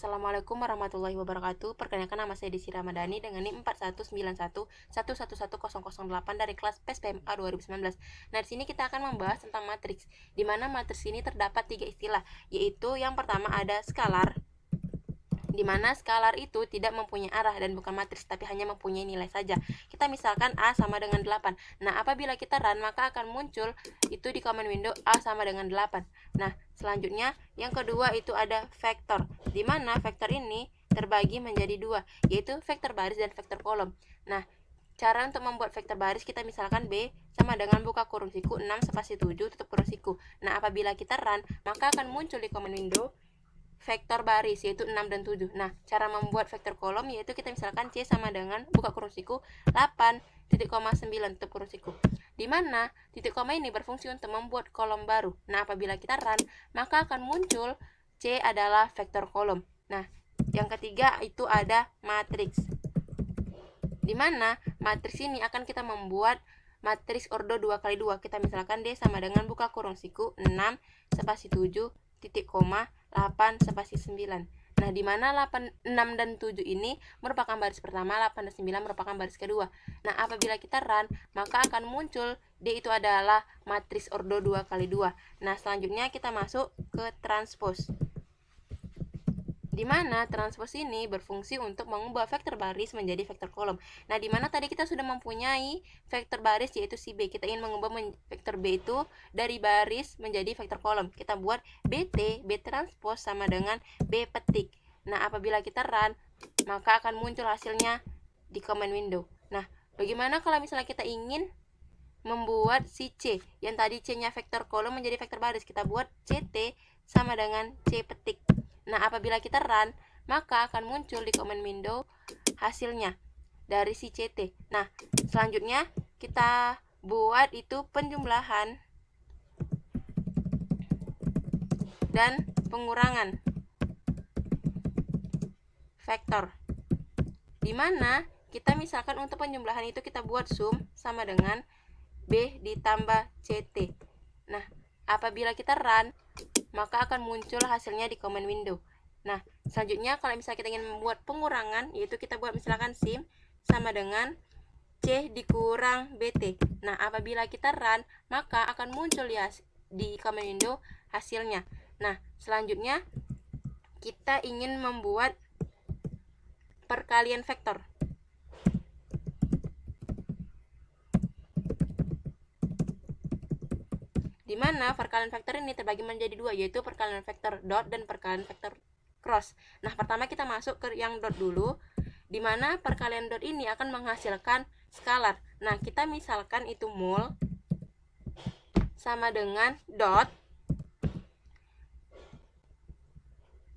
Assalamualaikum warahmatullahi wabarakatuh. Perkenalkan, nama saya Desi Ramadhani dengan NIM 4191111008 dari kelas PES-PMA 2019. Nah, di sini kita akan membahas tentang matriks, di mana matriks ini terdapat 3 istilah, yaitu yang pertama ada skalar, di mana skalar itu tidak mempunyai arah dan bukan matriks, tapi hanya mempunyai nilai saja. Kita misalkan A sama dengan 8. Nah, apabila kita run, maka akan muncul itu di command window A sama dengan 8. Nah, selanjutnya yang kedua itu ada vektor, di mana vektor ini terbagi menjadi dua, yaitu vektor baris dan vektor kolom. Nah, cara untuk membuat vektor baris, kita misalkan B sama dengan buka kurung siku 6 spasi 7 tutup kurung siku. Nah, apabila kita run, maka akan muncul di command window vektor baris yaitu 6 dan 7. Nah, cara membuat vektor kolom yaitu kita misalkan C sama dengan buka kurung siku 8 titik koma 9 tutup kurung siku, di mana titik koma ini berfungsi untuk membuat kolom baru. Nah, apabila kita run, maka akan muncul C adalah vektor kolom. Nah, yang ketiga itu ada matriks, di mana matriks ini akan kita membuat matriks ordo 2x2. Kita misalkan D sama dengan buka kurung siku 6 spasi 7 titik koma 8 spasi 9. Nah, di mana 6 dan 7 ini merupakan baris pertama, 8 dan 9 merupakan baris kedua. Nah, apabila kita run, maka akan muncul D itu adalah matriks ordo 2x2. Nah, selanjutnya kita masuk ke transpose, di mana transpose ini berfungsi untuk mengubah vektor baris menjadi vektor kolom. Nah, di mana tadi kita sudah mempunyai vektor baris yaitu si B. Kita ingin mengubah vektor B itu dari baris menjadi vektor kolom. Kita buat BT, B transpose sama dengan B petik. Nah, apabila kita run, maka akan muncul hasilnya di command window. Nah, bagaimana kalau misalnya kita ingin membuat si C, yang tadi C-nya vektor kolom menjadi vektor baris? Kita buat CT sama dengan C petik. Nah, apabila kita run, maka akan muncul di command window hasilnya dari si CT. Nah, selanjutnya kita buat itu penjumlahan dan pengurangan vektor, di mana kita misalkan untuk penjumlahan itu kita buat sum sama dengan B ditambah CT. Nah, apabila kita run, maka akan muncul hasilnya di command window. Nah, selanjutnya kalau misalnya kita ingin membuat pengurangan, yaitu kita buat misalkan sim sama dengan C dikurang BT. Nah, apabila kita run, maka akan muncul ya di command window hasilnya. Nah, selanjutnya kita ingin membuat perkalian vektor, di mana perkalian vektor ini terbagi menjadi dua, yaitu perkalian vektor dot dan perkalian vektor cross. Nah, pertama kita masuk ke yang dot dulu, di mana perkalian dot ini akan menghasilkan skalar. Nah, kita misalkan itu mul sama dengan dot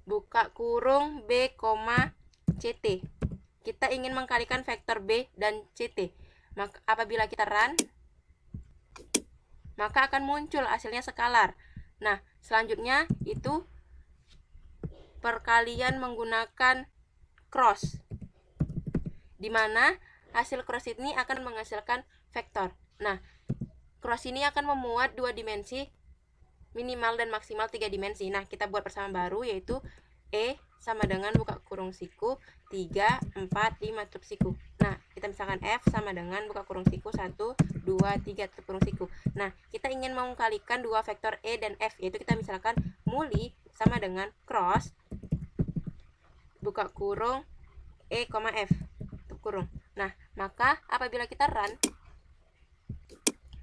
buka kurung B, CT. Kita ingin mengkalikan vektor B dan CT. Maka apabila kita run, maka akan muncul hasilnya skalar. Nah, selanjutnya itu perkalian menggunakan cross, di mana hasil cross ini akan menghasilkan vektor. Nah, cross ini akan memuat dua dimensi, minimal dan maksimal 3 dimensi. Nah, kita buat persamaan baru yaitu E sama dengan buka kurung siku 3, 4, 5 tutup siku. Nah, kita misalkan F sama dengan buka kurung siku 1, 2, 3 tutup kurung siku. Nah, kita ingin mengkalikan dua vektor E dan F, yaitu kita misalkan muli sama dengan cross buka kurung E, F tutup kurung. Nah, maka apabila kita run,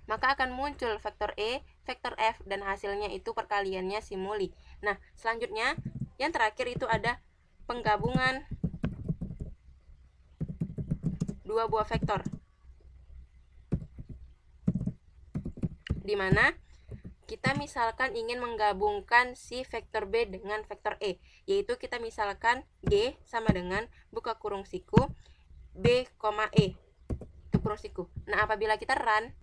maka akan muncul vektor E, vektor F, dan hasilnya itu perkaliannya si muli. Nah, selanjutnya yang terakhir itu ada penggabungan dua buah vektor, di mana kita misalkan ingin menggabungkan si vektor B dengan vektor E, yaitu kita misalkan G sama dengan buka kurung siku B, E tutup kurung siku. Nah, apabila kita run,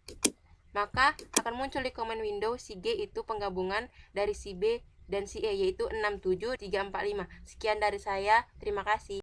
maka akan muncul di command window si G itu penggabungan dari si B dan si E, yaitu 6, 7, 3, 4, 5. Sekian dari saya, terima kasih.